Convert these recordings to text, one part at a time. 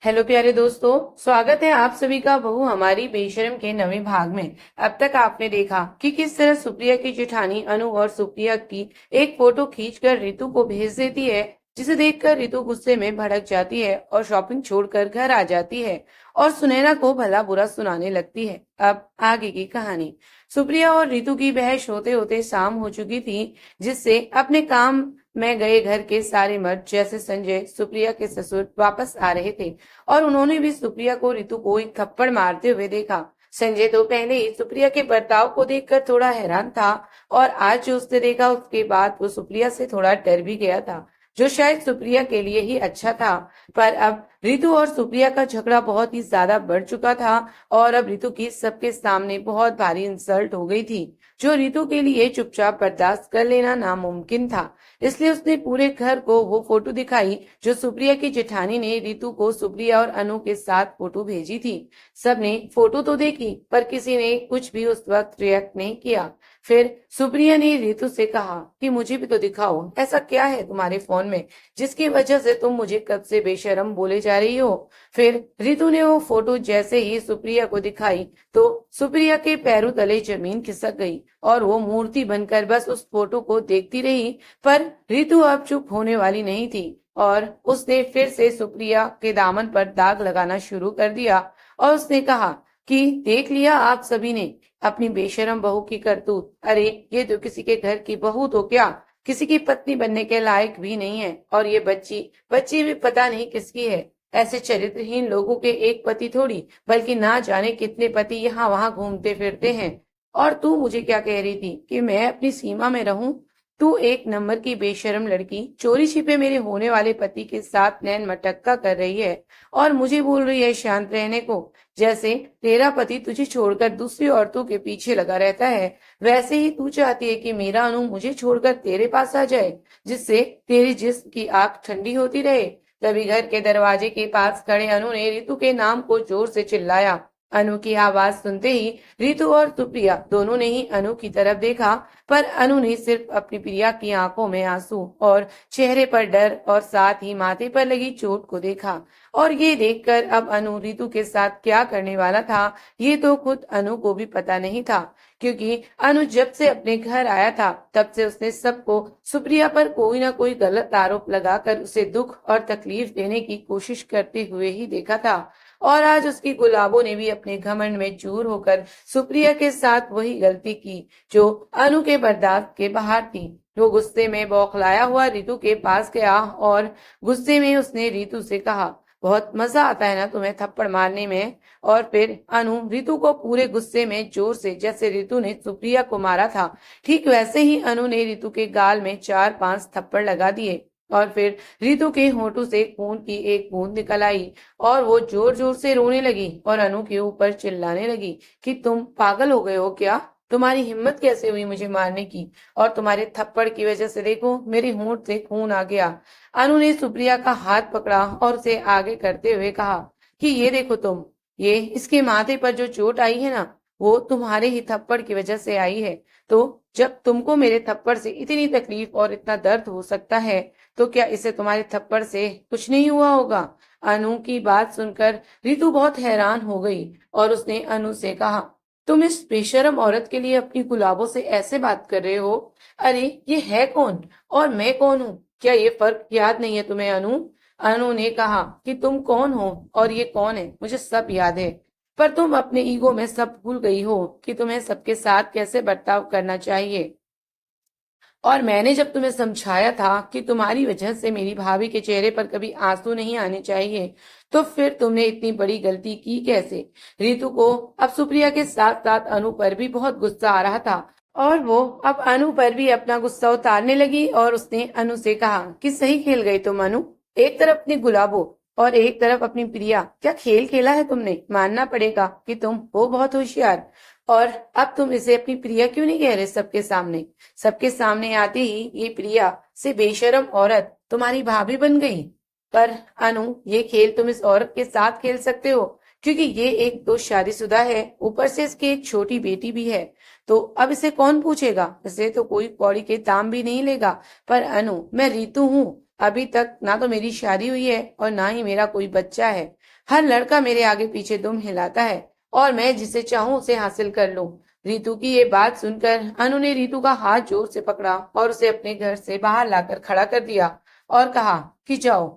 Hello प्यारे दोस्तों, स्वागत है आप सभी का बहू हमारी बेशरम के नवे भाग में। अब तक आपने देखा कि किस तरह सुप्रिया की जेठानी अनु और सुप्रिया की एक फोटो खींचकर रितु को भेज देती है, जिसे देखकर रितु गुस्से में भड़क जाती है और शॉपिंग छोड़कर घर आ जाती है और सुनैना को भला बुरा सुनाने लगती है। अब आगे की कहानी। सुप्रिया और रितु की बहस होते होते शाम हो चुकी थी, जिससे अपने काम में गए घर के सारे मर्द जैसे संजय, सुप्रिया के ससुर वापस आ रहे थे और उन्होंने भी सुप्रिया को रितु को एक थप्पड़ मारते हुए देखा। संजय तो पहले ही सुप्रिया के बर्ताव को देखकर थोड़ा हैरान था और आज जो उसने देखा उसके बाद वो सुप्रिया से थोड़ा डर भी गया था, जो शायद सुप्रिया के लिए ही अच्छा था। पर अब रितु और सुप्रिया का झगड़ा बहुत ही ज्यादा बढ़ चुका था और अब रितु की सबके सामने बहुत भारी इंसल्ट हो गई थी, जो रितु के लिए चुपचाप बर्दाश्त कर लेना नामुमकिन था। इसलिए उसने पूरे घर को वो फोटो दिखाई जो सुप्रिया की जेठानी ने रितु को सुप्रिया और अनु के साथ फोटो भेजी थी। सबने फोटो तो देखी पर किसी ने कुछ भी उस वक्त रिएक्ट नहीं किया। फिर सुप्रिया ने रितु से कहा कि मुझे भी तो दिखाओ, ऐसा क्या है तुम्हारे फोन में जिसकी वजह से तुम मुझे कब से बेशरम बोले जा रही हो। फिर रितु ने वो फोटो जैसे ही सुप्रिया को दिखाई तो सुप्रिया के पैरों तले जमीन खिसक गई और वो मूर्ति बनकर बस उस फोटो को देखती रही। पर रितु अब चुप होने वाली नहीं थी और उसने फिर से सुप्रिया के दामन पर दाग लगाना शुरू कर दिया और उसने कहा कि देख लिया आप सभी ने अपनी बेशरम बहू की करतूत। अरे ये तो किसी के घर की बहू तो क्या, किसी की पत्नी बनने के लायक भी नहीं है। और ये बच्ची बच्ची भी पता नहीं किसकी है। ऐसे चरित्रहीन लोगों के एक पति थोड़ी बल्कि ना जाने कितने पति यहाँ वहां घूमते फिरते हैं। और तू मुझे क्या कह रही थी कि मैं अपनी सीमा में रहूं? तू एक नंबर की बेशरम लड़की चोरी छिपे मेरे होने वाले पति के साथ नैन मटक्का कर रही है और मुझे बोल रही है शांत रहने को। जैसे तेरा पति तुझे छोड़कर दूसरी औरतों के पीछे लगा रहता है, वैसे ही तू चाहती है कि मेरा अनु मुझे छोड़कर तेरे पास आ जाए, जिससे तेरी जिस्म की आग ठंडी होती रहे। तभी घर के दरवाजे के पास खड़े अनु ने रितु के नाम को जोर से चिल्लाया। अनु की आवाज सुनते ही रितु और सुप्रिया दोनों ने ही अनु की तरफ देखा, पर अनु ने सिर्फ अपनी प्रिया की आंखों में आंसू और चेहरे पर डर और साथ ही माथे पर लगी चोट को देखा। और ये देखकर अब अनु रितु के साथ क्या करने वाला था, ये तो खुद अनु को भी पता नहीं था, क्योंकि अनु जब से अपने घर आया था तब से उसने सबको सुप्रिया पर कोई ना कोई गलत आरोप लगाकर उसे दुख और तकलीफ देने की कोशिश करते हुए ही देखा था। और आज उसकी गुलाबों ने भी अपने घमंड में चूर होकर सुप्रिया के साथ वही गलती की जो अनु के बर्दाश्त के बाहर थी। वो गुस्से में बौखलाया हुआ रितु के पास गया और गुस्से में उसने रितु से कहा, बहुत मजा आता है ना तुम्हें थप्पड़ मारने में। और फिर अनु रितु को पूरे गुस्से में जोर से, जैसे रितु ने सुप्रिया को मारा था, ठीक वैसे ही अनु ने रितु के गाल में 4-5 थप्पड़ लगा दिए। और फिर रितु के होठों से खून की एक बूंद निकल आई और वो जोर जोर से रोने लगी और अनु के ऊपर चिल्लाने लगी कि तुम पागल हो गए हो क्या? तुम्हारी हिम्मत कैसे हुई मुझे मारने की? और तुम्हारे थप्पड़ की वजह से देखो मेरे होंठ से खून आ गया। अनु ने सुप्रिया का हाथ पकड़ा और उसे आगे करते हुए कहा कि ये देखो तुम, ये इसके माथे पर जो चोट आई है ना, वो तुम्हारे ही थप्पड़ की वजह से आई है। तो जब तुमको मेरे थप्पड़ से इतनी तकलीफ और इतना दर्द हो सकता है, तो क्या इसे तुम्हारे थप्पड़ से कुछ नहीं हुआ होगा? अनु की बात सुनकर रितु बहुत हैरान हो गई और उसने अनु से कहा, तुम इस बेशरम औरत के लिए अपनी गुलाबों से ऐसे बात कर रहे हो? अरे ये है कौन और मैं कौन हूँ? क्या ये फर्क याद नहीं है तुम्हें अनु? अनु ने कहा कि तुम कौन हो और ये कौन है मुझे सब याद है, पर तुम अपने ईगो में सब भूल गई हो कि तुम्हें सबके साथ कैसे बर्ताव करना चाहिए। और मैंने जब तुम्हें समझाया था कि तुम्हारी वजह से मेरी भाभी के चेहरे पर कभी आंसू नहीं आने चाहिए, तो फिर तुमने इतनी बड़ी गलती की कैसे? रितु को अब सुप्रिया के साथ साथ अनु पर भी बहुत गुस्सा आ रहा था और वो अब अनु पर भी अपना गुस्सा उतारने लगी और उसने अनु से कहा कि सही खेल गई तुम अनु, एक तरफ अपनी गुलाबो और एक तरफ अपनी प्रिया। क्या खेल खेला है तुमने? मानना पड़ेगा कि तुम हो बहुत होशियार। और अब तुम इसे अपनी प्रिया क्यों नहीं कह रहे सबके सामने? सबके सामने आते ही ये प्रिया से बेशरम औरत तुम्हारी भाभी बन गई। पर अनु ये खेल तुम इस औरत के साथ खेल सकते हो, क्योंकि ये एक तो शादीशुदा है, ऊपर से इसकी एक छोटी बेटी भी है। तो अब इसे कौन पूछेगा? इसे तो कोई कौड़ी के दाम भी नहीं लेगा। पर अनु, मैं रीतु हूँ, अभी तक ना तो मेरी शादी हुई है और ना ही मेरा कोई बच्चा है। हर लड़का मेरे आगे पीछे दुम हिलाता है और मैं जिसे चाहूं उसे हासिल कर लूं। रितु की ये बात सुनकर अनु ने रितु का हाथ जोर से पकड़ा और उसे अपने घर से बाहर लाकर खड़ा कर दिया और कहा कि जाओ,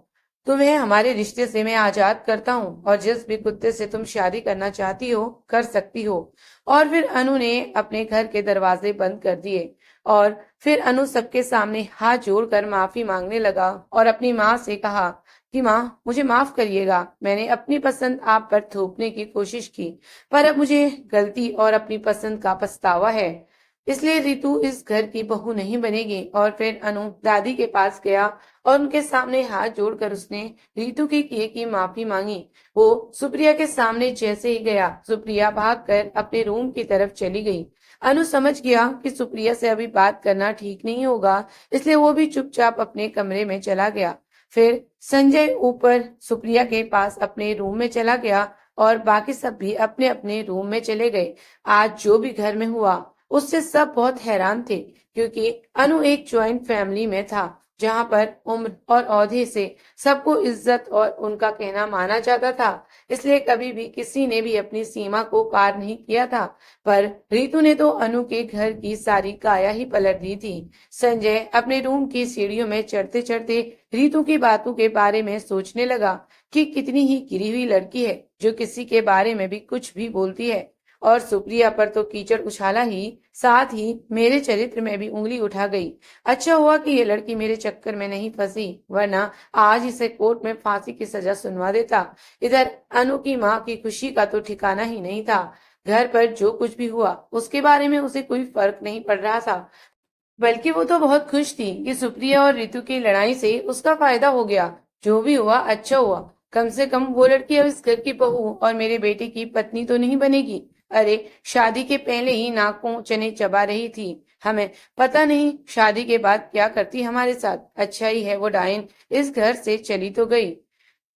तुम्हें हमारे रिश्ते से मैं आजाद करता हूँ और जिस भी कुत्ते से तुम शादी करना चाहती हो कर सकती हो। और फिर अनु ने अपने घर के दरवाजे बंद कर दिए और फिर अनु सबके सामने हाथ जोड़कर माफी मांगने लगा और अपनी माँ से कहा कि माँ, मुझे माफ करिएगा, मैंने अपनी पसंद आप पर थोपने की कोशिश की, पर अब मुझे गलती और अपनी पसंद का पछतावा है, इसलिए रितु इस घर की बहू नहीं बनेगी। और फिर अनु दादी के पास गया और उनके सामने हाथ जोड़कर उसने रितु के किए की माफी मांगी। वो सुप्रिया के सामने जैसे ही गया, सुप्रिया भागकर अपने रूम की तरफ चली गई। अनु समझ गया कि सुप्रिया से अभी बात करना ठीक नहीं होगा, इसलिए वो भी चुपचाप अपने कमरे में चला गया। फिर संजय ऊपर सुप्रिया के पास अपने रूम में चला गया और बाकी सब भी अपने अपने रूम में चले गए। आज जो भी घर में हुआ उससे सब बहुत हैरान थे, क्योंकि अनु एक ज्वाइंट फैमिली में था जहां पर उम्र और ओहदे से सबको इज्जत और उनका कहना माना जाता था, इसलिए कभी भी किसी ने भी अपनी सीमा को पार नहीं किया था। पर रितु ने तो अनु के घर की सारी काया ही पलट दी थी। संजय अपने रूम की सीढ़ियों में चढ़ते चढ़ते रितु की बातों के बारे में सोचने लगा कि कितनी ही गिरी हुई लड़की है जो किसी के बारे में भी कुछ भी बोलती है। और सुप्रिया पर तो कीचड़ उछाला ही, साथ ही मेरे चरित्र में भी उंगली उठा गई। अच्छा हुआ कि ये लड़की मेरे चक्कर में नहीं फंसी, वरना आज इसे कोर्ट में फांसी की सजा सुनवा देता। इधर अनु की माँ की खुशी का तो ठिकाना ही नहीं था। घर पर जो कुछ भी हुआ उसके बारे में उसे कोई फर्क नहीं पड़ रहा था, बल्कि वो तो बहुत खुश थी कि सुप्रिया और रितु की लड़ाई से उसका फायदा हो गया। जो भी हुआ अच्छा हुआ, कम से कम वो लड़की अब इस घर की बहू और मेरे बेटे की पत्नी तो नहीं बनेगी। अरे, शादी के पहले ही नाकों चने चबा रही थी, हमें पता नहीं शादी के बाद क्या करती हमारे साथ। अच्छा ही है वो डायन इस घर से चली तो गई।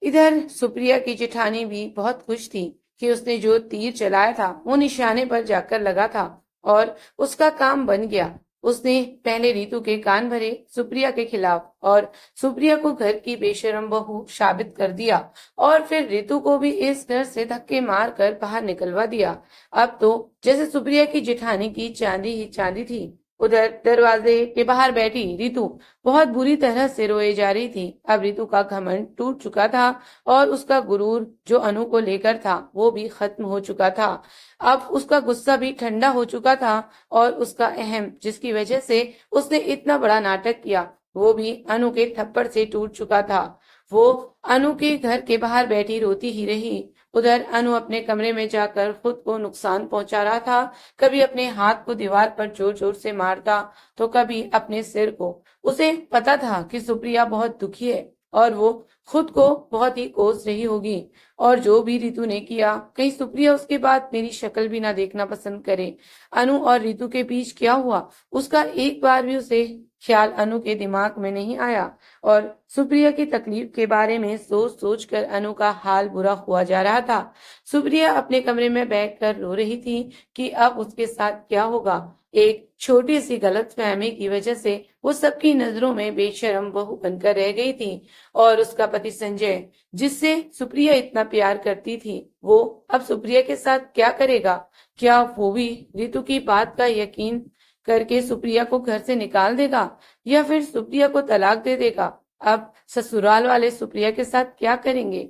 इधर सुप्रिया की जेठानी भी बहुत खुश थी कि उसने जो तीर चलाया था वो निशाने पर जाकर लगा था और उसका काम बन गया। उसने पहले रितु के कान भरे सुप्रिया के खिलाफ और सुप्रिया को घर की बेशरम बहू साबित कर दिया और फिर रितु को भी इस घर से धक्के मार कर बाहर निकलवा दिया। अब तो जैसे सुप्रिया की जेठानी की चांदी ही चांदी थी। उधर दरवाजे के बाहर बैठी रितु बहुत बुरी तरह से रोए जा रही थी। अब रितु का घमंड टूट चुका था और उसका गुरूर जो अनु को लेकर था वो भी खत्म हो चुका था। अब उसका गुस्सा भी ठंडा हो चुका था और उसका अहम जिसकी वजह से उसने इतना बड़ा नाटक किया वो भी अनु के थप्पड़ से टूट चुका था। वो अनु के घर के बाहर बैठी रोती ही रही। उधर अनु अपने कमरे में जाकर खुद को नुकसान पहुंचा रहा था। कभी अपने हाथ को दीवार पर जोर जोर से मारता तो कभी अपने सिर को। उसे पता था कि सुप्रिया बहुत दुखी है और वो खुद को बहुत ही कोस रही होगी। और जो भी रितु ने किया, कहीं सुप्रिया उसके बाद मेरी शक्ल भी ना देखना पसंद करे। अनु और रितु के बीच क्या हुआ उसका एक बार भी उसे ख्याल अनु के दिमाग में नहीं आया और सुप्रिया की तकलीफ के बारे में सोच सोच कर अनु का हाल बुरा हुआ जा रहा था। सुप्रिया अपने कमरे में बैठकर रो रही थी कि अब उसके साथ क्या होगा। एक छोटी सी गलतफहमी की वजह से वो सबकी नजरों में बेशर्म बहू बनकर रह गई थी। और उसका पति संजय, जिससे सुप्रिया इतना प्यार करती थी, वो अब सुप्रिया के साथ क्या करेगा। क्या वो भी रितु की बात का यकीन करके सुप्रिया को घर से निकाल देगा या फिर सुप्रिया को तलाक दे देगा। अब ससुराल वाले सुप्रिया के साथ क्या करेंगे।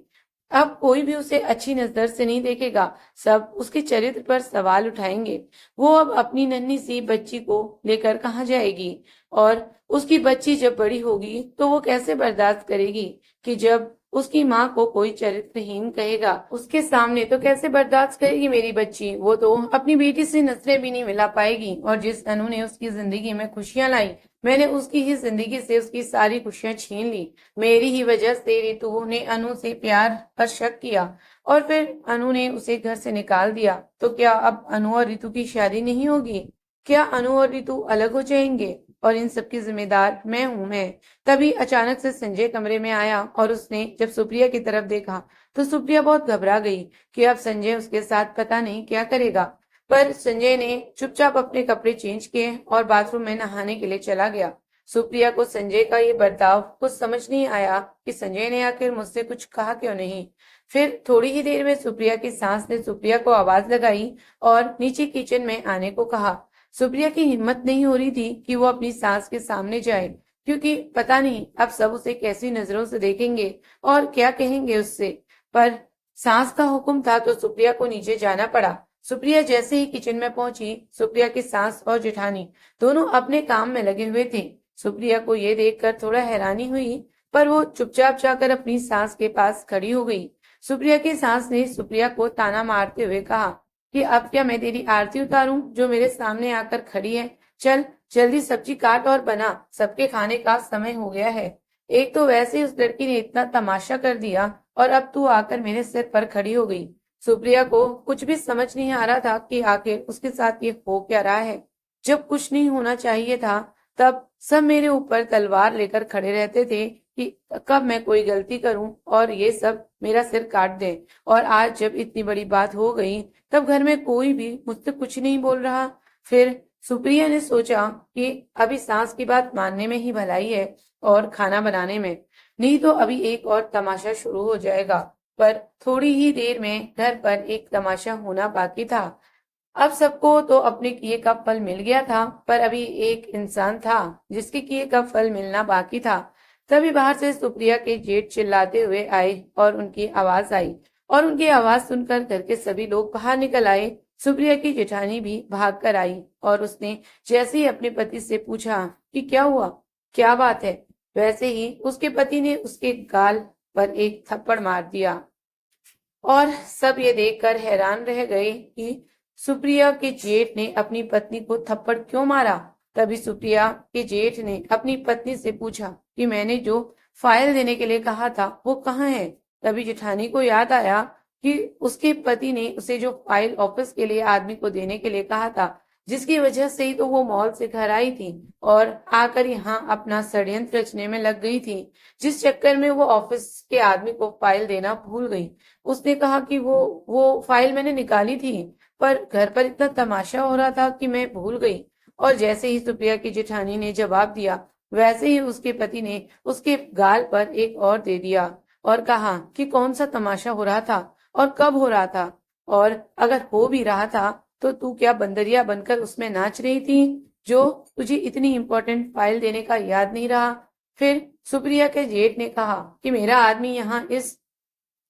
अब कोई भी उसे अच्छी नजर से नहीं देखेगा, सब उसके चरित्र पर सवाल उठाएंगे। वो अब अपनी नन्ही सी बच्ची को लेकर कहाँ जाएगी और उसकी बच्ची जब बड़ी होगी तो वो कैसे बर्दाश्त करेगी कि जब उसकी माँ को कोई चरित्रहीन कहेगा उसके सामने, तो कैसे बर्दाश्त करेगी मेरी बच्ची। वो तो अपनी बेटी से नजरें भी नहीं मिला पाएगी। और जिस अनु ने उसकी जिंदगी में खुशियां लाई, मैंने उसकी ही जिंदगी से उसकी सारी खुशियां छीन ली। मेरी ही वजह से रितु ने अनु से प्यार पर शक किया और फिर अनु ने उसे घर से निकाल दिया। तो क्या अब अनु और रितु की शादी नहीं होगी। क्या अनु और रितु अलग हो जाएंगे और इन सब की जिम्मेदार मैं हूं मैं। तभी अचानक से संजय कमरे में आया और उसने जब सुप्रिया की तरफ देखा तो सुप्रिया बहुत घबरा गई कि अब संजय उसके साथ पता नहीं क्या करेगा। पर संजय ने चुपचाप अपने कपड़े चेंज किए और बाथरूम में नहाने के लिए चला गया। सुप्रिया को संजय का ये बर्ताव कुछ समझ नहीं आया कि संजय ने आखिर मुझसे कुछ कहा क्यों नहीं। फिर थोड़ी ही देर में सुप्रिया की सास ने सुप्रिया को आवाज लगाई और नीचे किचन में आने को कहा। सुप्रिया की हिम्मत नहीं हो रही थी कि वो अपनी सास के सामने जाए, क्योंकि पता नहीं अब सब उसे कैसी नजरों से देखेंगे और क्या कहेंगे उससे। पर सास का हुक्म था तो सुप्रिया को नीचे जाना पड़ा। सुप्रिया जैसे ही किचन में पहुंची, सुप्रिया की सास और जेठानी दोनों अपने काम में लगे हुए थे। सुप्रिया को ये देखकर थोड़ा हैरानी हुई, पर वो चुपचाप जाकर अपनी सास के पास खड़ी हो गई। सुप्रिया की सास ने सुप्रिया को ताना मारते हुए कहा कि अब क्या मैं तेरी आरती उतारूं जो मेरे सामने आकर खड़ी है। चल जल्दी सब्जी काट और बना, सबके खाने का समय हो गया है। एक तो वैसे ही उस लड़की ने इतना तमाशा कर दिया और अब तू आकर मेरे सिर पर खड़ी हो गई। सुप्रिया को कुछ भी समझ नहीं आ रहा था कि आखिर उसके साथ ये हो क्या रहा है। जब कुछ नहीं होना चाहिए था, तब सब मेरे ऊपर तलवार लेकर खड़े रहते थे कि कब मैं कोई गलती करूं और ये सब मेरा सिर काट दें। और आज जब इतनी बड़ी बात हो गई, तब घर में कोई भी मुझसे कुछ नहीं बोल रहा। फिर सुप्रिया ने सोचा कि अभी सास की बात मानने में ही भलाई है और खाना बनाने में, नहीं तो अभी एक और तमाशा शुरू हो जाएगा। पर थोड़ी ही देर में घर पर एक तमाशा होना बाकी था। अब सबको तो अपने किए का फल मिल गया था, पर अभी एक इंसान था जिसके किए का फल मिलना बाकी था। तभी बाहर से सुप्रिया के जेठ चिल्लाते हुए आए और उनकी आवाज आई, और उनकी आवाज सुनकर घर के सभी लोग बाहर निकल आए। सुप्रिया की जेठानी भी भाग कर आई और उसने जैसे ही अपने पति से पूछा कि क्या हुआ, क्या बात है, वैसे ही उसके पति ने उसके गाल पर एक थप्पड़ मार दिया। और सब ये देखकर हैरान रह गए कि सुप्रिया के जेठ ने अपनी पत्नी को थप्पड़ क्यों मारा। तभी सुप्रिया के जेठ ने अपनी पत्नी से पूछा कि मैंने जो फाइल देने के लिए कहा था वो कहाँ है। तभी जेठानी को याद आया कि उसके पति ने उसे जो फाइल ऑफिस के लिए आदमी को देने के लिए कहा था, जिसकी वजह से ही तो वो मॉल से घर आई थी और आकर यहाँ अपना षड्यंत्र रचने में लग गई थी, जिस चक्कर में वो ऑफिस के आदमी को फाइल देना भूल गई। उसने कहा कि वो फाइल मैंने निकाली थी, पर घर पर इतना तमाशा हो रहा था कि मैं भूल गई। और जैसे ही सुप्रिया की जेठानी ने जवाब दिया, वैसे ही उसके पति ने उसके गाल पर एक और दे दिया और कहा कि कौन सा तमाशा हो रहा था और कब हो रहा था, और अगर हो भी रहा था तो तू क्या बंदरिया बनकर उसमें नाच रही थी, जो तुझे इतनी इंपॉर्टेंट फाइल देने का याद नहीं रहा। फिर सुप्रिया के जेठ ने कहा कि मेरा आदमी यहाँ इस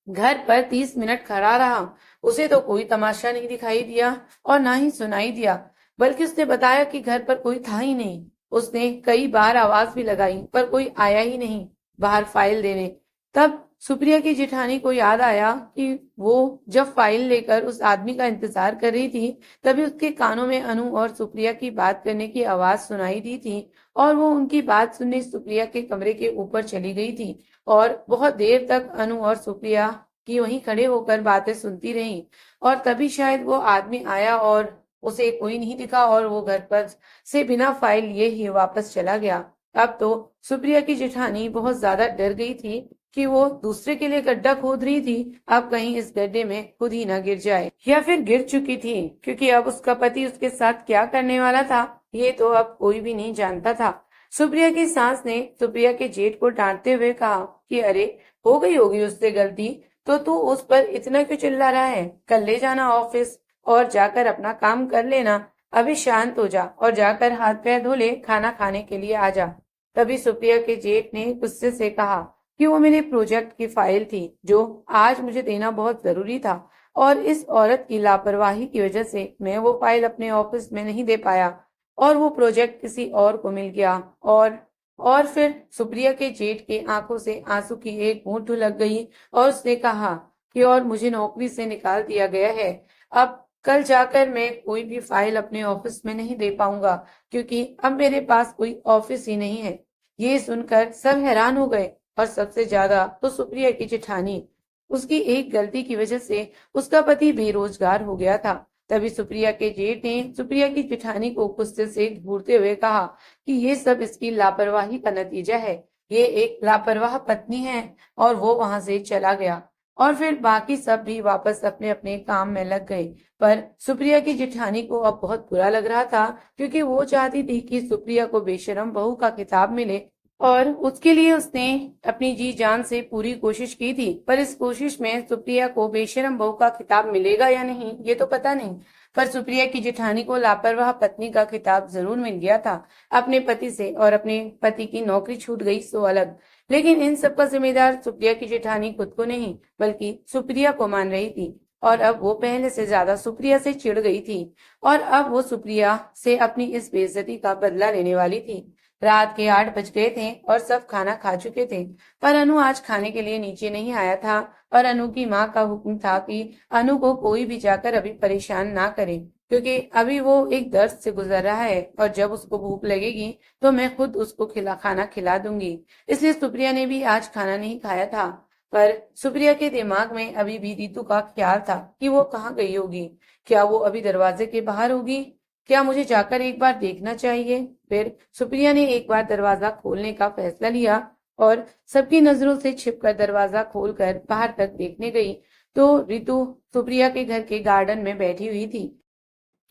घर पर 30 मिनट खड़ा रहा, उसे तो कोई तमाशा नहीं दिखाई दिया और ना ही सुनाई दिया, बल्कि उसने बताया कि घर पर कोई था ही नहीं। उसने कई बार आवाज भी लगाई पर कोई आया ही नहीं बाहर फाइल देने। तब सुप्रिया की जेठानी को याद आया कि वो जब फाइल लेकर उस आदमी का इंतजार कर रही थी, तभी उसके कानों में अनु और सुप्रिया की बात करने की आवाज सुनाई दी थी, और वो उनकी बात सुनने सुप्रिया के कमरे के ऊपर चली गई थी और बहुत देर तक अनु और सुप्रिया की वहीं खड़े होकर बातें सुनती रही। और तभी शायद वो आदमी आया और उसे कोई नहीं दिखा और वो घर पर से बिना फाइल लिए ही वापस चला गया। अब तो सुप्रिया की जेठानी बहुत ज्यादा डर गई थी कि वो दूसरे के लिए गड्ढा खोद रही थी, अब कहीं इस गड्ढे में खुद ही ना गिर जाए, या फिर गिर चुकी थी, क्योंकि अब उसका पति उसके साथ क्या करने वाला था ये तो अब कोई भी नहीं जानता था। सुप्रिया की सास ने सुप्रिया के जेठ को डांटते हुए कहा कि अरे, हो गई होगी उससे गलती, तो तू उस पर इतना क्यों चिल्ला रहा है। कल ले जाना ऑफिस और जाकर अपना काम कर लेना। अभी शांत हो जा और जाकर हाथ पैर धो ले, खाना खाने के लिए आ जा। तभी सुप्रिया के जेठ ने गुस्से से कहा कि वो मेरे प्रोजेक्ट की फाइल थी जो आज मुझे देना बहुत जरूरी था, और इस औरत की लापरवाही की वजह से मैं वो फाइल अपने ऑफिस में नहीं दे पाया और वो प्रोजेक्ट किसी और को मिल गया। और फिर सुप्रिया के जेठ के आंखों से आंसू की एक बूंद ढुलक गई और उसने कहा कि और मुझे नौकरी से निकाल दिया गया है। अब कल जाकर मैं कोई भी फाइल अपने ऑफिस में नहीं दे पाऊंगा, क्योंकि अब मेरे पास कोई ऑफिस ही नहीं है। ये सुनकर सब हैरान हो गए, और सबसे ज्यादा तो सुप्रिया की जेठानी। उसकी एक गलती की वजह से उसका पति बेरोजगार हो गया था। तभी सुप्रिया के जेठ ने सुप्रिया की जेठानी को गुस्से से घूरते हुए कहा कि ये सब इसकी लापरवाही का नतीजा है, ये एक लापरवाह पत्नी है, और वो वहां से चला गया। और फिर बाकी सब भी वापस अपने अपने काम में लग गए। पर सुप्रिया की जेठानी को अब बहुत बुरा लग रहा था, क्योंकि वो चाहती थी कि सुप्रिया को बेशरम बहू का खिताब मिले, और उसके लिए उसने अपनी जी जान से पूरी कोशिश की थी। पर इस कोशिश में सुप्रिया को बेशरम बहू का खिताब मिलेगा या नहीं ये तो पता नहीं, पर सुप्रिया की जेठानी को लापरवाह पत्नी का खिताब जरूर मिल गया था अपने पति से, और अपने पति की नौकरी छूट गई सो अलग। लेकिन इन सब का जिम्मेदार सुप्रिया की जेठानी खुद को नहीं बल्कि सुप्रिया को मान रही थी। और अब वो पहले से ज्यादा सुप्रिया से चिढ़ गई थी, और अब वो सुप्रिया से अपनी इस बेइज्जती का बदला लेने वाली थी। रात के 8 बज गए थे और सब खाना खा चुके थे, पर अनु आज खाने के लिए नीचे नहीं आया था। और अनु की माँ का हुक्म था कि अनु को कोई भी जाकर अभी परेशान ना करे, क्योंकि अभी वो एक दर्द से गुजर रहा है, और जब उसको भूख लगेगी तो मैं खुद उसको खाना खिला दूंगी। इसलिए सुप्रिया ने भी आज खाना नहीं खाया था। पर सुप्रिया के दिमाग में अभी भी रितु का ख्याल था कि वो कहाँ गई होगी। क्या वो अभी दरवाजे के बाहर होगी? क्या मुझे जाकर एक बार देखना चाहिए? फिर सुप्रिया ने एक बार दरवाजा खोलने का फैसला लिया और सबकी नजरों से छिपकर दरवाजा खोलकर बाहर तक देखने गई, तो रितु सुप्रिया के घर के गार्डन में बैठी हुई थी।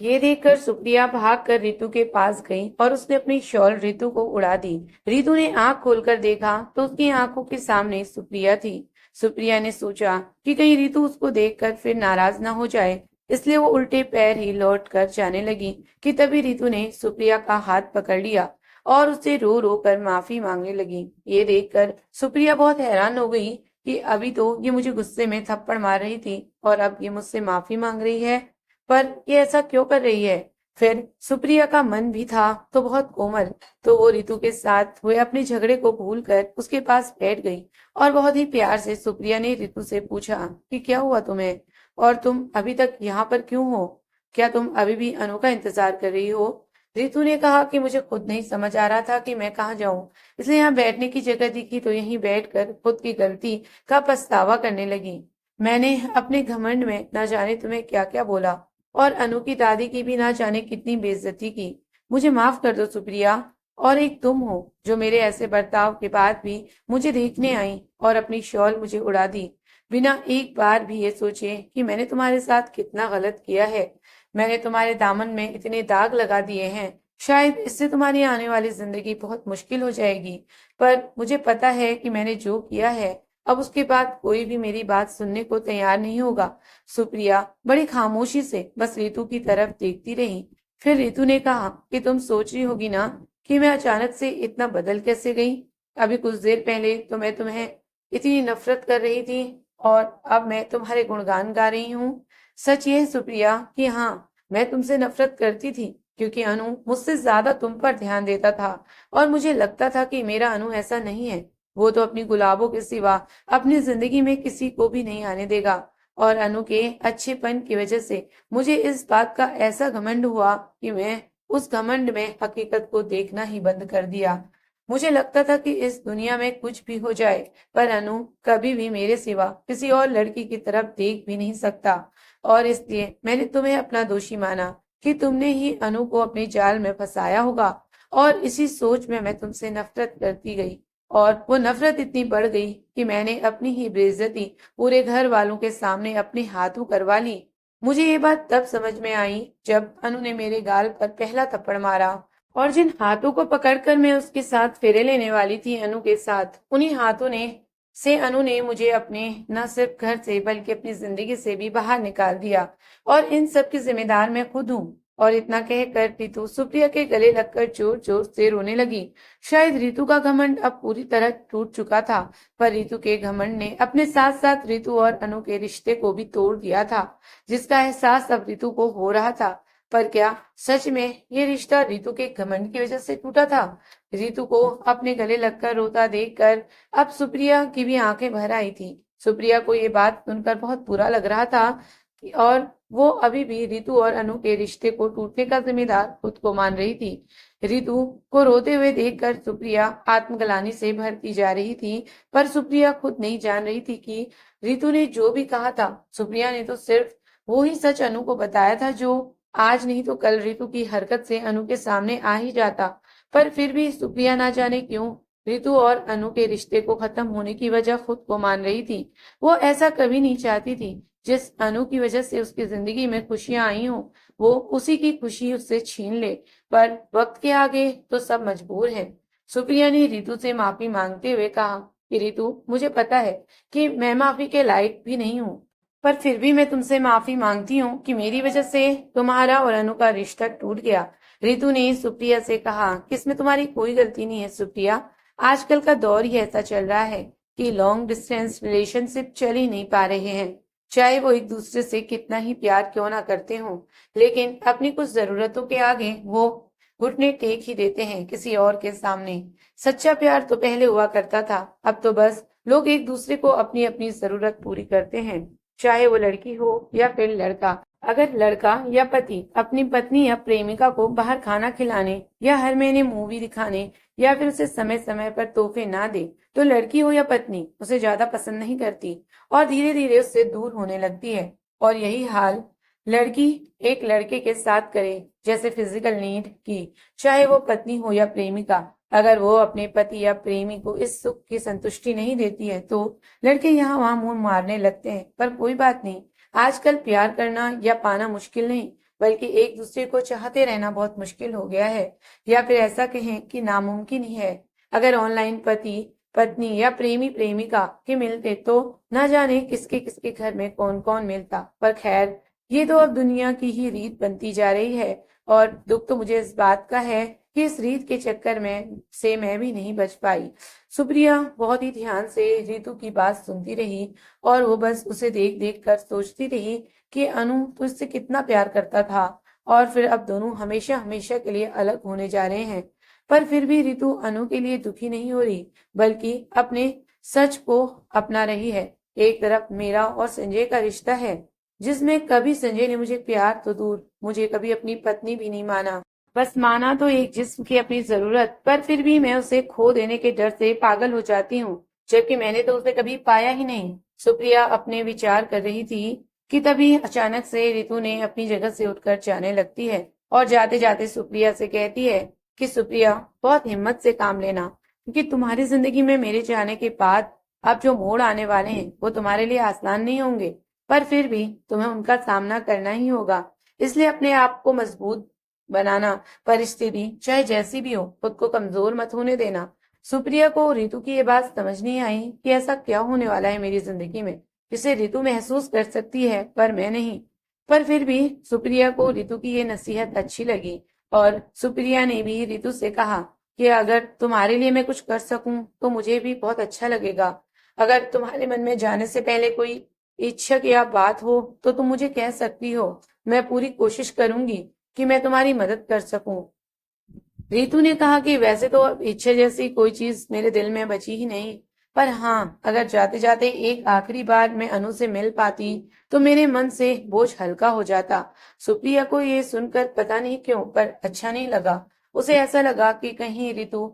ये देखकर सुप्रिया भागकर रितु के पास गई और उसने अपनी शॉल रितु को उड़ा दी। रितु ने आंख खोलकर देखा तो उसकी आंखों के सामने सुप्रिया थी। सुप्रिया ने सोचा कि कहीं रितु उसको देखकर फिर नाराज ना हो जाए, इसलिए वो उल्टे पैर ही लौट कर जाने लगी कि तभी रितु ने सुप्रिया का हाथ पकड़ लिया और उससे रो रो कर माफी मांगने लगी। ये देखकर सुप्रिया बहुत हैरान हो गई कि अभी तो ये मुझे गुस्से में थप्पड़ मार रही थी और अब ये मुझसे माफी मांग रही है। पर ये ऐसा क्यों कर रही है? फिर सुप्रिया का मन भी था तो बहुत कोमल, तो वो रितु के साथ हुए अपने झगड़े को भूलकर उसके पास बैठ गई और बहुत ही प्यार से सुप्रिया ने रितु से पूछा कि क्या हुआ तुम्हें, और तुम अभी तक यहाँ पर क्यों हो? क्या तुम अभी भी अनु का इंतजार कर रही हो? रितु ने कहा कि मुझे खुद नहीं समझ आ रहा था कि मैं कहाँ जाऊं, इसलिए यहाँ बैठने की जगह दिखी तो यहीं बैठकर खुद की गलती का पछतावा करने लगी। मैंने अपने घमंड में न जाने तुम्हें क्या क्या बोला, और अनु की दादी की भी ना जाने कितनी बेइज्जती की। मुझे माफ कर दो सुप्रिया। और एक तुम हो जो मेरे ऐसे बर्ताव के बाद भी मुझे देखने आई और अपनी शॉल मुझे उड़ा दी, बिना एक बार भी ये सोचे कि मैंने तुम्हारे साथ कितना गलत किया है। मैंने तुम्हारे दामन में इतने दाग लगा दिए हैं, शायद इससे तुम्हारी आने वाली जिंदगी बहुत मुश्किल हो जाएगी, पर मुझे पता है कि मैंने जो किया है अब उसके बाद कोई भी मेरी बात सुनने को तैयार नहीं होगा। सुप्रिया बड़ी खामोशी से बस रितु की तरफ देखती रही। फिर रितु ने कहा कि तुम सोच रही होगी ना कि मैं अचानक से इतना बदल कैसे गई। अभी कुछ देर पहले तो मैं तुम्हें इतनी नफरत कर रही थी और अब मैं तुम्हारे गुणगान गा रही हूँ। सच ये है सुप्रिया कि हाँ, मैं तुमसे नफरत करती थी क्योंकि अनु मुझसे ज्यादा तुम पर ध्यान देता था, और मुझे लगता था कि मेरा अनु ऐसा नहीं है। वो तो अपनी गुलाबों के सिवा अपनी जिंदगी में किसी को भी नहीं आने देगा, और अनु के अच्छेपन की वजह से मुझे इस बात का ऐसा घमंड हुआ कि मैं उस घमंड में हकीकत को देखना ही बंद कर दिया। मुझे लगता था कि इस दुनिया में कुछ भी हो जाए, पर अनु कभी भी मेरे सिवा किसी और लड़की की तरफ देख भी नहीं सकता, और इसलिए मैंने तुम्हें अपना दोषी माना कि तुमने ही अनु को अपने जाल में फंसाया होगा। और इसी सोच में मैं तुमसे नफरत करती गई, और वो नफरत इतनी बढ़ गई कि मैंने अपनी ही बेइज्जती पूरे घर वालों के सामने अपने हाथों करवा ली। मुझे ये बात तब समझ में आई जब अनु ने मेरे गाल पर पहला थप्पड़ मारा, और जिन हाथों को पकड़कर मैं उसके साथ फेरे लेने वाली थी अनु के साथ, उन्हीं हाथों ने से अनु ने मुझे अपने न सिर्फ घर से बल्कि अपनी जिंदगी से भी बाहर निकाल दिया, और इन सब की जिम्मेदार मैं खुद हूँ। और इतना कहकर रितु सुप्रिया के गले लगकर जोर जोर से रोने लगी। शायद रितु का घमंड अब पूरी तरह टूट चुका था, पर रितु के घमंड ने अपने साथ साथ रितु और अनु के रिश्ते को भी तोड़ दिया था, जिसका एहसास अब रितु को हो रहा था। पर क्या सच में ये रिश्ता रितु के घमंड की वजह से टूटा था? रितु को अपने गले लगकर रोता देखकर अब सुप्रिया की भी आंखें भर आई थी। सुप्रिया को ये बात सुनकर बहुत बुरा लग रहा था और वो अभी भी रितु और अनु के रिश्ते को टूटने का जिम्मेदार खुद को मान रही थी। रितु को रोते हुए देखकर सुप्रिया आत्मग्लानि से भरती जा रही थी, पर सुप्रिया खुद नहीं जान रही थी कि रितु ने जो भी कहा था, सुप्रिया ने तो सिर्फ वो ही सच अनु को बताया था जो आज नहीं तो कल रितु की हरकत से अनु के सामने आ ही जाता। पर फिर भी सुप्रिया ना जाने क्यों रितु और अनु के रिश्ते को खत्म होने की वजह खुद को मान रही थी। वो ऐसा कभी नहीं चाहती थी। जिस अनु की वजह से उसकी जिंदगी में खुशियां आई हों, वो उसी की खुशी उससे छीन ले, पर वक्त के आगे तो सब मजबूर है। सुप्रिया ने रितु से माफी मांगते हुए कहा कि रितु, मुझे पता है कि मैं माफी के लायक भी नहीं हूँ, पर फिर भी मैं तुमसे माफी मांगती हूँ कि मेरी वजह से तुम्हारा और अनु का रिश्ता टूट गया। रितु ने सुप्रिया से कहा कि इसमें तुम्हारी कोई गलती नहीं है सुप्रिया। आजकल का दौर ही ऐसा चल रहा है कि लॉन्ग डिस्टेंस रिलेशनशिप चल ही नहीं पा रहे हैं। चाहे वो एक दूसरे से कितना ही प्यार क्यों ना करते हों, लेकिन अपनी कुछ जरूरतों के आगे वो घुटने टेक ही देते हैं किसी और के सामने। सच्चा प्यार तो पहले हुआ करता था, अब तो बस लोग एक दूसरे को अपनी अपनी जरूरत पूरी करते हैं, चाहे वो लड़की हो या फिर लड़का। अगर लड़का या पति अपनी पत्नी या प्रेमिका को बाहर खाना खिलाने या हर महीने मूवी दिखाने या फिर उसे समय समय पर तोहफे ना दे, तो लड़की हो या पत्नी उसे ज्यादा पसंद नहीं करती और धीरे धीरे उससे दूर होने लगती है। और यही हाल लड़की एक लड़के के साथ करे, जैसे फिजिकल नीड की, चाहे वो पत्नी हो या प्रेमिका। अगर वो अपने पति या प्रेमी को इस सुख की संतुष्टि नहीं देती है तो लड़के यहाँ वहां मुंह मारने लगते हैं। पर कोई बात नहीं, आजकल प्यार करना या पाना मुश्किल नहीं, बल्कि एक दूसरे को चाहते रहना बहुत मुश्किल हो गया है, या फिर ऐसा कहें कि नामुमकिन ही है। अगर ऑनलाइन पति पत्नी या प्रेमी प्रेमिका के मिलते तो न जाने किसके किसके घर में कौन कौन मिलता। पर खैर, ये तो अब दुनिया की ही रीत बनती जा रही है, और दुख तो मुझे इस बात का है कि इस रीत के चक्कर में से मैं भी नहीं बच पाई। सुप्रिया बहुत ही ध्यान से रितु की बात सुनती रही, और वो बस उसे देख देख कर सोचती रही कि अनु तुझसे कितना प्यार करता था, और फिर अब दोनों हमेशा हमेशा के लिए अलग होने जा रहे हैं। पर फिर भी रितु अनु के लिए दुखी नहीं हो रही, बल्कि अपने सच को अपना रही है। एक तरफ मेरा और संजय का रिश्ता है, जिसमें कभी संजय ने मुझे प्यार तो दूर, मुझे कभी अपनी पत्नी भी नहीं माना। बस माना तो एक जिस्म की अपनी जरूरत, पर फिर भी मैं उसे खो देने के डर से पागल हो जाती हूँ, जबकि मैंने तो उसे कभी पाया ही नहीं। सुप्रिया अपने विचार कर रही थी कि तभी अचानक से रितु ने अपनी जगह से उठकर जाने लगती है, और जाते जाते सुप्रिया से कहती है कि सुप्रिया, बहुत हिम्मत से काम लेना, क्योंकि तुम्हारी जिंदगी में मेरे जाने के बाद अब जो मोड़ आने वाले हैं वो तुम्हारे लिए आसान नहीं होंगे, पर फिर भी तुम्हें उनका सामना करना ही होगा। इसलिए अपने आप को मजबूत बनाना, परिस्थिति चाहे जैसी भी हो, खुद को कमजोर मत होने देना। सुप्रिया को रितु की ये बात समझ नहीं आई कि ऐसा क्या होने वाला है मेरी जिंदगी में जिसे रितु महसूस कर सकती है पर मैं नहीं। पर फिर भी सुप्रिया को रितु की ये नसीहत अच्छी लगी, और सुप्रिया ने भी रितु से कहा कि अगर तुम्हारे लिए मैं कुछ कर सकूं तो मुझे भी बहुत अच्छा लगेगा। अगर तुम्हारे मन में जाने से पहले कोई इच्छा या बात हो तो तुम मुझे कह सकती हो, मैं पूरी कोशिश करूंगी कि मैं तुम्हारी मदद कर सकूं। रितु ने कहा कि वैसे तो अब इच्छा जैसी कोई चीज मेरे दिल में बची ही नहीं, पर हाँ, अगर जाते जाते एक आखिरी बार मैं अनु से मिल पाती तो मेरे मन से बोझ हल्का हो जाता। सुप्रिया को ये सुनकर पता नहीं क्यों पर अच्छा नहीं लगा। उसे ऐसा लगा कि कहीं रितु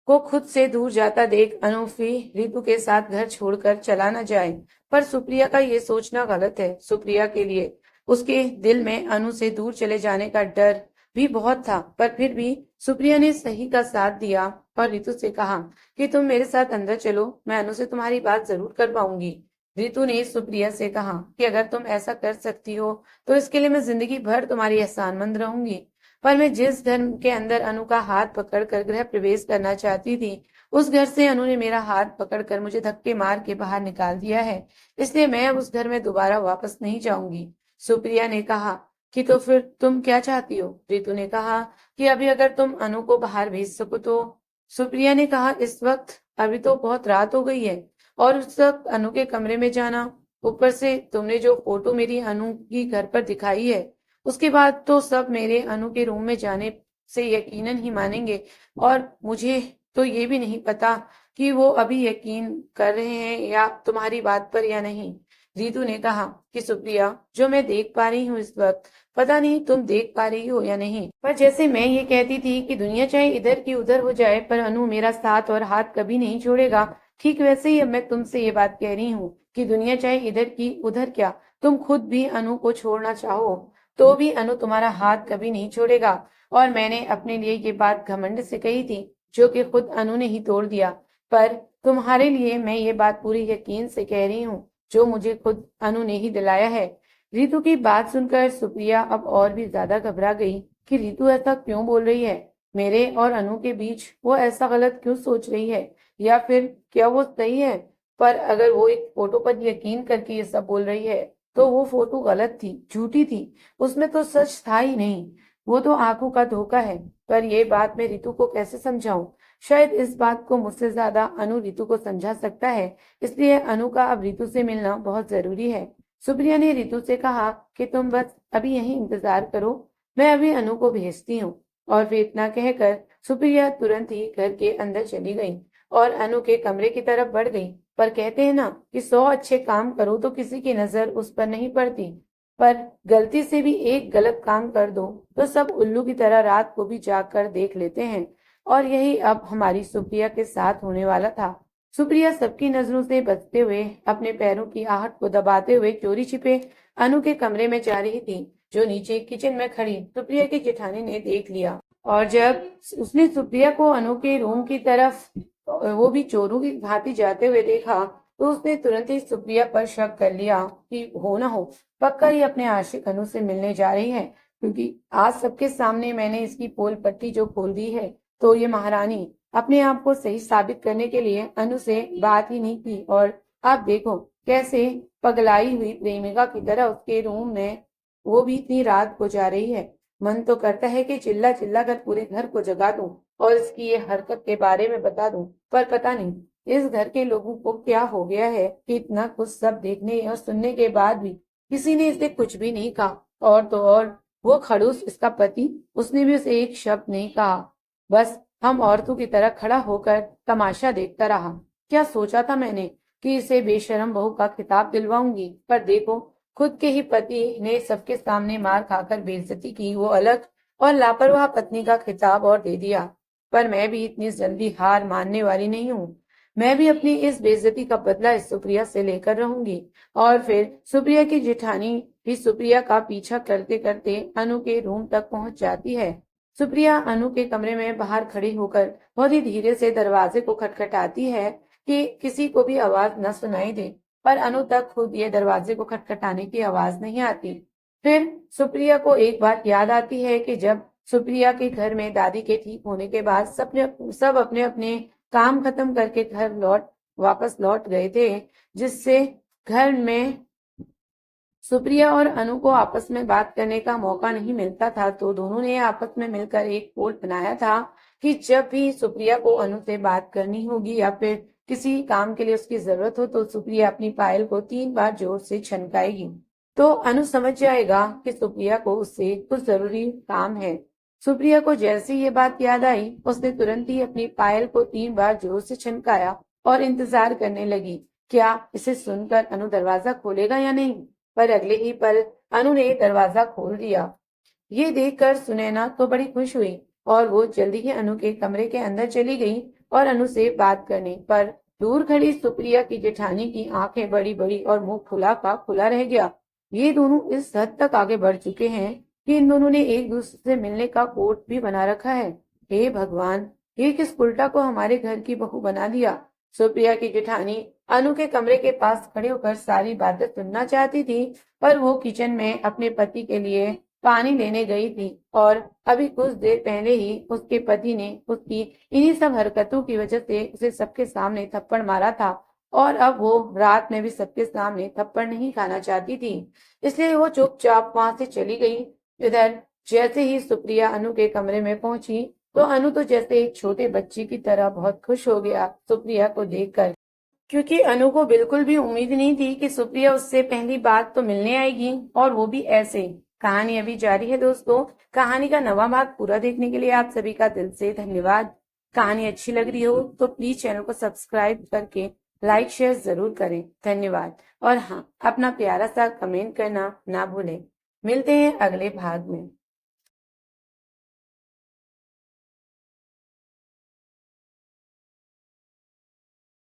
को खुद से दूर जाता देख अनूफी रितु के साथ घर छोड़कर चला न जाए। पर सुप्रिया का ये सोचना गलत है। सुप्रिया के लिए उसके दिल में अनु से दूर चले जाने का डर भी बहुत था, पर फिर भी सुप्रिया ने सही का साथ दिया और रितु से कहा कि तुम मेरे साथ अंदर चलो, मैं अनु से तुम्हारी बात जरूर कर पाऊंगी। रितु ने सुप्रिया से कहा कि अगर तुम ऐसा कर सकती हो तो इसके लिए मैं जिंदगी भर तुम्हारी एहसानमंद रहूंगी। पर मैं जिस घर के अंदर अनु का हाथ पकड़कर गृह प्रवेश करना चाहती थी, उस घर से अनु ने मेरा हाथ पकड़कर मुझे धक्के मार के बाहर निकाल दिया है। इसलिए मैं अब उस घर में दोबारा वापस नहीं जाऊंगी। सुप्रिया ने कहा कि तो फिर तुम क्या चाहती हो? रितु ने कहा कि अभी अगर तुम अनु को बाहर भेज सको तो। सुप्रिया ने कहा, इस वक्त? अभी तो बहुत रात हो गई है, और उस वक्त अनु के कमरे में जाना, ऊपर से तुमने जो फोटो मेरी अनु की घर पर दिखाई है, उसके बाद तो सब मेरे अनु के रूम में जाने से यकीनन ही मानेंगे, और मुझे तो ये भी नहीं पता कि वो अभी यकीन कर रहे हैं या तुम्हारी बात पर या नहीं। रितु ने कहा कि सुप्रिया, जो मैं देख पा रही हूँ इस वक्त, पता नहीं तुम देख पा रही हो या नहीं, पर जैसे मैं ये कहती थी कि दुनिया चाहे इधर की उधर हो जाए पर अनु मेरा साथ और हाथ कभी नहीं छोड़ेगा, ठीक वैसे ही अब मैं तुमसे ये बात कह रही हूँ कि दुनिया चाहे इधर की उधर क्या, तुम खुद भी अनु को छोड़ना चाहो तो भी अनु तुम्हारा हाथ कभी नहीं छोड़ेगा। और मैंने अपने लिए ये बात घमंड से कही थी, जो कि खुद अनु ने ही तोड़ दिया। पर तुम्हारे लिए मैं ये बात पूरी यकीन से कह रही हूँ, जो मुझे खुद अनु ने ही दिलाया है। रितु की बात सुनकर सुप्रिया अब और भी ज्यादा घबरा गई कि रितु ऐसा क्यों बोल रही है। मेरे और अनु के बीच वो ऐसा गलत क्यों सोच रही है, या फिर क्या वो सही है? पर अगर वो एक फोटो पर यकीन करके ये सब बोल रही है, तो वो फोटो गलत थी, झूठी थी। उसमें तो सच था ही नहीं। वो तो आंखों का धोखा है। पर ये बात मैं रितु को कैसे समझाऊं? शायद इस बात को मुझसे ज्यादा अनु रितु को समझा सकता है। इसलिए अनु का अब रितु से मिलना बहुत जरूरी है। सुप्रिया ने रितु से कहा कि तुम बस अभी यहीं इंतजार करो, मैं अभी अनु को भेजती हूँ। और फिर इतना कहकर सुप्रिया तुरंत ही घर के अंदर चली गई और अनु के कमरे की तरफ बढ़ गई। पर कहते हैं ना कि 100 अच्छे काम करो तो किसी की नजर उस पर नहीं पड़ती, पर गलती से भी एक गलत काम कर दो तो सब उल्लू की तरह रात को भी जाग कर देख लेते हैं। और यही अब हमारी सुप्रिया के साथ होने वाला था। सुप्रिया सबकी नजरों से बचते हुए अपने पैरों की आहट को दबाते हुए चोरी छिपे अनु के कमरे में जा रही थी, जो नीचे किचन में खड़ी सुप्रिया की जेठानी ने देख लिया। और जब उसने सुप्रिया को अनु के रूम की तरफ, वो भी चोरों की भांति जाते हुए देखा, तो उसने तुरंत ही सुप्रिया पर शक कर लिया कि हो ना हो पक्का ही अपने आशिक अनु से मिलने जा रही है, क्योंकि आज सबके सामने मैंने इसकी पोल पट्टी जो खोल दी है, तो ये महारानी अपने आप को सही साबित करने के लिए अनु से बात ही नहीं की। और आप देखो कैसे पगलाई हुई प्रेमिका की तरह उसके रूम में वो भी इतनी रात को जा रही है। मन तो करता है कि चिल्ला चिल्ला कर पूरे घर को जगा दूं और इसकी ये हरकत के बारे में बता दूं, पर पता नहीं इस घर के लोगों को क्या हो गया है कि इतना कुछ सब देखने और सुनने के बाद भी किसी ने इसे कुछ भी नहीं कहा। और तो और वो खड़ूस इसका पति, उसने भी उसे एक शब्द नहीं कहा। बस हम औरतों की तरह खड़ा होकर तमाशा देखता रहा। क्या सोचा था मैंने कि इसे बेशरम बहू का खिताब दिलवाऊंगी, पर देखो खुद के ही पति ने सबके सामने मार खाकर बेइज्जती की, वो अलग, और लापरवाह पत्नी का खिताब और दे दिया। पर मैं भी इतनी जल्दी हार मानने वाली नहीं हूँ। मैं भी अपनी इस बेइज्जती का बदला इस सुप्रिया से लेकर रहूंगी। और फिर सुप्रिया की जेठानी भी सुप्रिया का पीछा करते करते अनु के रूम तक पहुंच जाती है। सुप्रिया अनु के कमरे में बाहर खड़ी होकर बहुत ही धीरे से दरवाजे को खटखटाती है कि किसी को भी आवाज न सुनाई दे, पर अनु तक खुद ये दरवाजे को खटखटाने की आवाज नहीं आती। फिर सुप्रिया को एक बात याद आती है कि जब सुप्रिया के घर में दादी के ठीक होने के बाद सब अपने अपने काम खत्म करके घर वापस लौट गए थे, जिससे घर में सुप्रिया और अनु को आपस में बात करने का मौका नहीं मिलता था, तो दोनों ने आपस में मिलकर एक कोड बनाया था कि जब भी सुप्रिया को अनु से बात करनी होगी या फिर किसी काम के लिए उसकी जरूरत हो, तो सुप्रिया अपनी पायल को 3 बार जोर से छनकाएगी, तो अनु समझ जाएगा कि सुप्रिया को उससे कुछ जरूरी काम है। सुप्रिया को जैसे ये बात याद आई, उसने तुरंत ही अपनी पायल को 3 बार जोर से छनकाया और इंतजार करने लगी क्या इसे सुनकर अनु दरवाजा खोलेगा या नहीं। पर अगले ही पल अनु ने दरवाजा खोल दिया। ये देखकर सुनैना तो बड़ी खुश हुई और वो जल्दी ही अनु के कमरे के अंदर चली गई और अनु से बात करने। पर दूर खड़ी सुप्रिया की जेठानी की आंखें बड़ी बड़ी और मुंह खुला का खुला रह गया। ये दोनों इस हद तक आगे बढ़ चुके हैं कि इन दोनों ने एक दूसरे से मिलने का कोड भी बना रखा है। हे भगवान, ये किस उल्टा को हमारे घर की बहू बना दिया। सुप्रिया की जेठानी अनु के कमरे के पास खड़े होकर सारी बातें सुनना चाहती थी, पर वो किचन में अपने पति के लिए पानी लेने गई थी और अभी कुछ देर पहले ही उसके पति ने उसकी इन्हीं सब हरकतों की वजह से उसे सबके सामने थप्पड़ मारा था, और अब वो रात में भी सबके सामने थप्पड़ नहीं खाना चाहती थी, इसलिए वो चुपचाप वहां से चली गई। इधर जैसे ही सुप्रिया अनु के कमरे में पहुंची, तो अनु तो जैसे एक छोटे बच्चे की तरह बहुत खुश हो गया सुप्रिया को देखकर, क्योंकि अनु को बिल्कुल भी उम्मीद नहीं थी कि सुप्रिया उससे पहली बात तो मिलने आएगी, और वो भी ऐसे। कहानी अभी जारी है दोस्तों। कहानी का नवा भाग पूरा देखने के लिए आप सभी का दिल से धन्यवाद। कहानी अच्छी लग रही हो तो प्लीज चैनल को सब्सक्राइब करके लाइक शेयर जरूर करें। धन्यवाद। और हाँ, अपना प्यारा सा कमेंट करना ना भूलें। मिलते हैं अगले भाग में।